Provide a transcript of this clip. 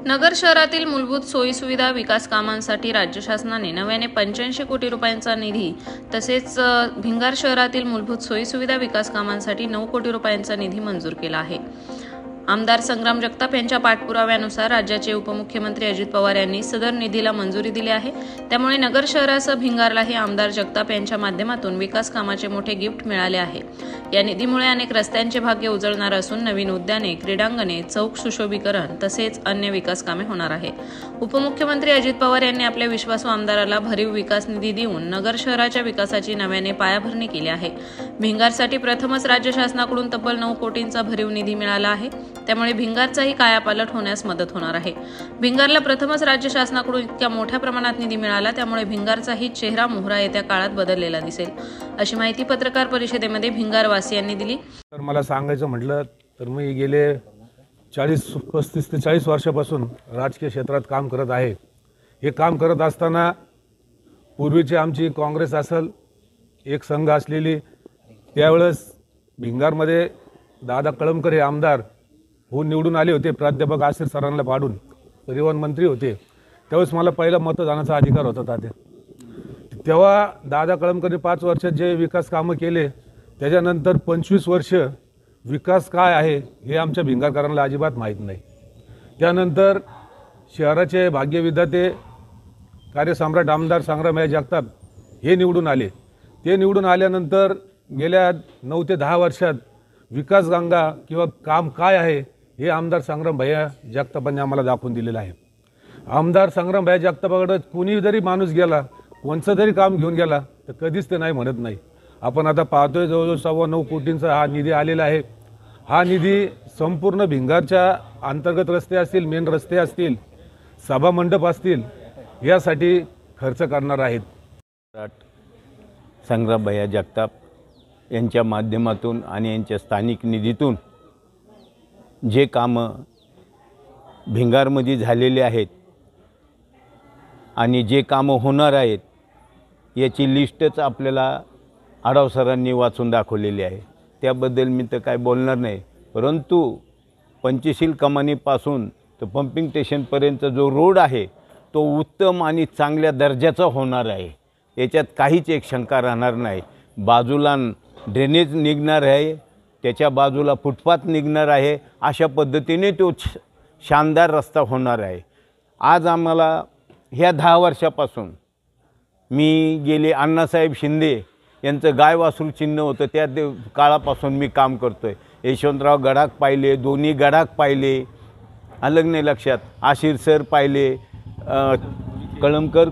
नगर शहरातील मूलभूत सोयीसुविधा विकास कामांसाठी राज्य शासनाने नव्याने 85 कोटी रुपयांचा निधी तसेच भिंगार शहरातील मूलभूत सोयीसुविधा विकास कामांसाठी 9 कोटी रुपयांचा निधी मंजूर केला आहे। आमदार संग्राम जगताप यांच्या पाठपुराव्यानुसार राज्याचे उपमुख्यमंत्री अजित पवार यांनी सदर निधीला मंजुरी दिली आहे। त्यामुळे नगर शहरासह भिंगारलाही आमदार जगताप यांच्या माध्यमातून विकास कामाचे मोठे गिफ्ट मिळाले आहे। या निधीमुळे अनेक रस्त्यांचे भाग्य उजळणार असून नवीन उद्याने, क्रीडांगणे, चौक सुशोभीकरण तसेच अन्य विकास कामे होणार आहे। उपमुख्यमंत्री अजित पवार यांनी आपल्या विश्वासू आमदाराला भरीव विकास निधी देऊन नगर शहराच्या विकासाची नव्याने पायाभरणी केली आहे। भिंगारसाठी प्रथमच राज्य शासनाकडून तब्बल 9 कोटींचा भरीव निधी मिळाला आहे। त्यामुळे भिंगारचाही कायापालट होण्यास मदत होणार आहे। भिंगारला प्रथमच राज्य शासनाकडून इतक्या मोठ्या प्रमाणात निधी मिळाला, त्यामुळे भिंगारचाही चेहरा मोहरा येत्या काळात बदललेला दिसेल, अशी माहिती पत्रकार परिषदेमध्ये भिंगार वासियांनी दिली। तर मला सांगायचं म्हटलं तर मी गेले 35 ते 40 वर्षापासून राजकीय क्षेत्रात काम करत आहे। हे काम करत असताना पूर्वीची आमची काँग्रेस असेल, एक संघ असलेली, त्यावेळेस भिंगारमध्ये दादा कळमकर हे आमदार होऊन निवडून आले होते। प्राध्यापक आसिर सरांना पाडून परिवहन मंत्री होते। त्यावेळेस मला पहिला मतदानाचा अधिकार होता तात्या। तेव्हा दादा कळमकरने 5 वर्षात जे विकास कामं केले, त्याच्यानंतर 25 वर्ष विकास काय आहे हे आमच्या भिंगारकरांना अजिबात माहीत नाही। त्यानंतर शहराचे भाग्यविधाते कार्यसम्राट आमदार संग्राम जगताप हे निवडून आले। ते निवडून आल्यानंतर गेल्या 9 ते 10 वर्षात विकास गंगा किंवा काम काय आहे हे आमदार संग्राम जगतापांनी आम्हाला दाखवून दिलेलं आहे। आमदार संग्राम जगतापाकडे कोणी जरी माणूस गेला, कोणचं जरी काम घेऊन गेला तर कधीच ते नाही म्हणत नाही। आपण आता पाहतोय जवळजवळ 9.25 कोटींचा हा निधी आलेला आहे। हा निधी संपूर्ण भिंगारच्या अंतर्गत रस्ते असतील, मेन रस्ते असतील, सभा मंडप असतील, यासाठी खर्च करणार आहेत। संग्राम जगताप यांच्या माध्यमातून आणि यांच्या स्थानिक निधीतून जे कामं भिंगारमध्ये झालेले आहेत आणि जे कामं होणार आहेत याची लिस्टच आपल्याला आढाव सरांनी वाचून दाखवलेली आहे। त्याबद्दल मी तर काय बोलणार नाही, परंतु पंचशील कमानीपासून तर पंपिंग स्टेशनपर्यंत जो रोड आहे तो उत्तम आणि चांगल्या दर्जाचा होणार आहे। याच्यात काहीच एक शंका राहणार नाही। बाजूला ड्रेनेज निघणार आहे, त्याच्या बाजूला फुटपाथ निघणार आहे, अशा पद्धतीने तो शानदार रस्ता होणार आहे। आज आम्हाला ह्या 10 वर्षापासून मी गेले अण्णासाहेब शिंदे यांचं गाय वासरू चिन्ह होतं त्या काळापासून मी काम करतो आहे। यशवंतराव गडाख पाहिले, दोन्ही गडाख पाहिले, अलग नाही लक्षात, आशिर सर पाहिले, कळमकर